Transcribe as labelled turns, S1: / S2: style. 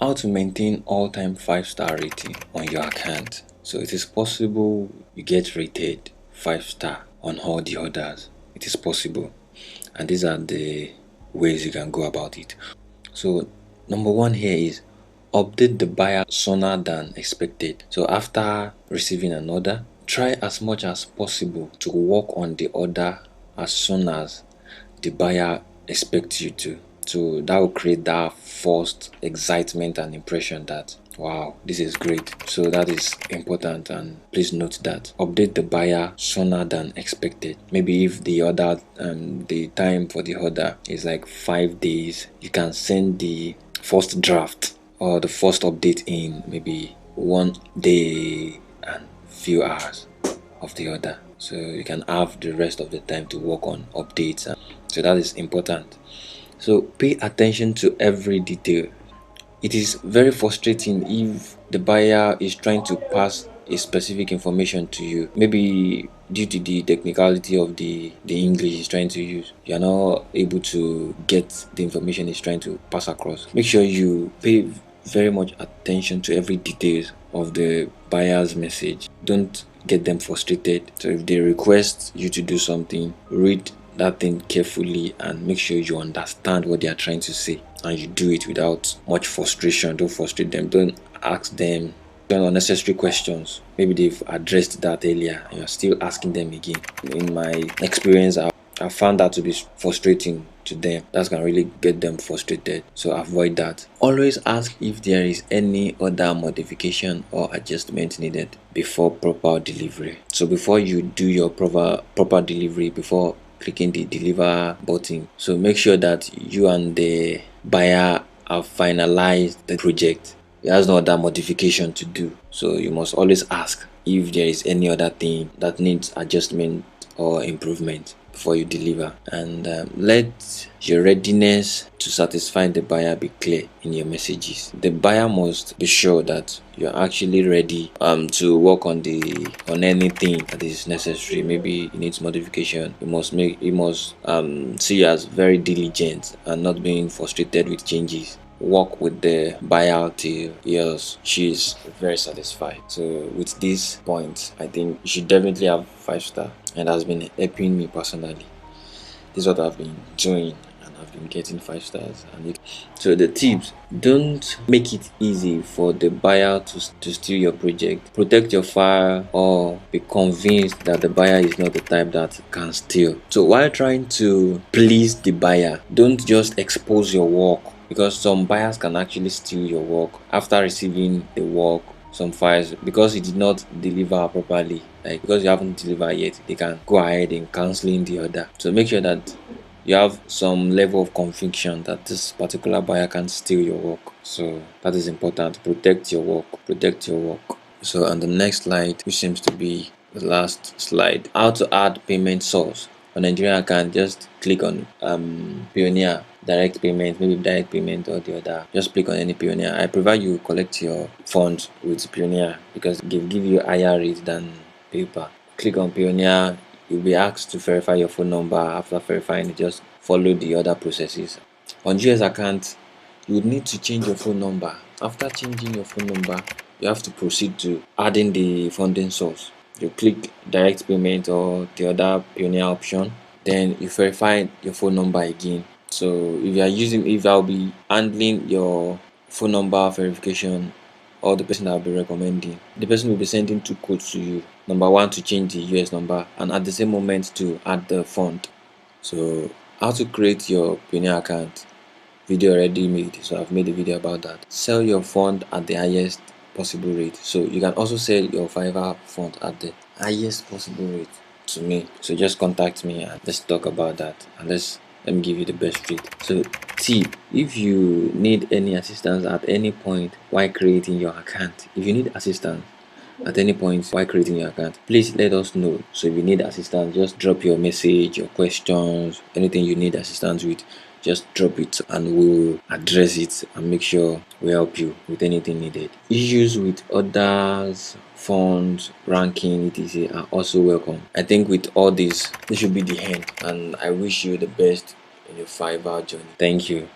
S1: How to maintain all-time 5-star rating on your account. So it is possible you get rated 5-star on all the others. It is possible, and these are the ways you can go about it. So number one here is update the buyer sooner than expected. So after receiving an order, try as much as possible to work on the order as soon as the buyer expects you to. So that will create that first excitement and impression that wow, this is great. So that is important, and please note that update the buyer sooner than expected. Maybe if the order the time for the order is like 5 days, you can send the first draft or the first update in maybe 1 day and few hours of the order, so you can have the rest of the time to work on updates. So that is important. So pay attention to every detail. It is very frustrating if the buyer is trying to pass a specific information to you, maybe due to the technicality of the English he's trying to use. You're not able to get the information he's trying to pass across. Make sure you pay very much attention to every details of the buyer's message. Don't get them frustrated. So if they request you to do something, read that thing carefully and make sure you understand what they are trying to say, and you do it without much frustration. Don't frustrate them. Don't ask them unnecessary questions. Maybe they've addressed that earlier and you're still asking them again. In my experience, I found that to be frustrating to them. That can really get them frustrated, so avoid that. Always ask if there is any other modification or adjustment needed before proper delivery. So before you do your proper delivery, before clicking the deliver button, so make sure that you and the buyer have finalized the project. There has no other modification to do, so you must always ask if there is any other thing that needs adjustment or improvement before you deliver. And let your readiness to satisfy the buyer be clear in your messages. The buyer must be sure that you're actually ready to work on anything that is necessary. Maybe it needs modification. You must see you as very diligent and not being frustrated with changes. Work with the buyer till she is very satisfied. So with this point, I think you should definitely have 5-star, and has been helping me personally. This is what I've been doing, and I've been getting 5 stars. So the tips: don't make it easy for the buyer to steal your project. Protect your file, or be convinced that the buyer is not the type that can steal. So while trying to please the buyer, don't just expose your work, because some buyers can actually steal your work after receiving the work. Some files, because it did not deliver properly, like because you haven't delivered yet, they can go ahead in canceling the order. So make sure that you have some level of conviction that this particular buyer can steal your work. So that is important. Protect your work. So on the next slide, which seems to be the last slide, how to add payment source on Nigerian account. Just click on Pioneer direct payment, maybe direct payment or the other. Just click on any Pioneer. I prefer you collect your funds with Pioneer because they give you higher rate than paper. Click on Pioneer. You'll be asked to verify your phone number. After verifying it, just follow the other processes. On GS account, you would need to change your phone number. After changing your phone number, you have to proceed to adding the funding source. You click direct payment or the other Pioneer option, then you verify your phone number again. So if I'll be handling your phone number verification, or the person I'll be recommending, the person will be sending 2 codes to you. Number 1 to change the US number, and at the same moment to add the fund. So how to create your Pioneer account, video already made, so I've made a video about that. Sell your fund at the highest possible rate. So you can also sell your Fiverr fund at the highest possible rate to me. So just contact me and let's talk about that, and let me give you the best rate. So tip: if you need any assistance at any point while creating your account, please let us know. So if you need assistance, just drop your message, your questions, anything you need assistance with, just drop it and we'll address it and make sure we help you with anything needed. Issues with others, funds, ranking, etc. are also welcome. I think with all this should be the end, and I wish you the best in your Fiverr journey. Thank you.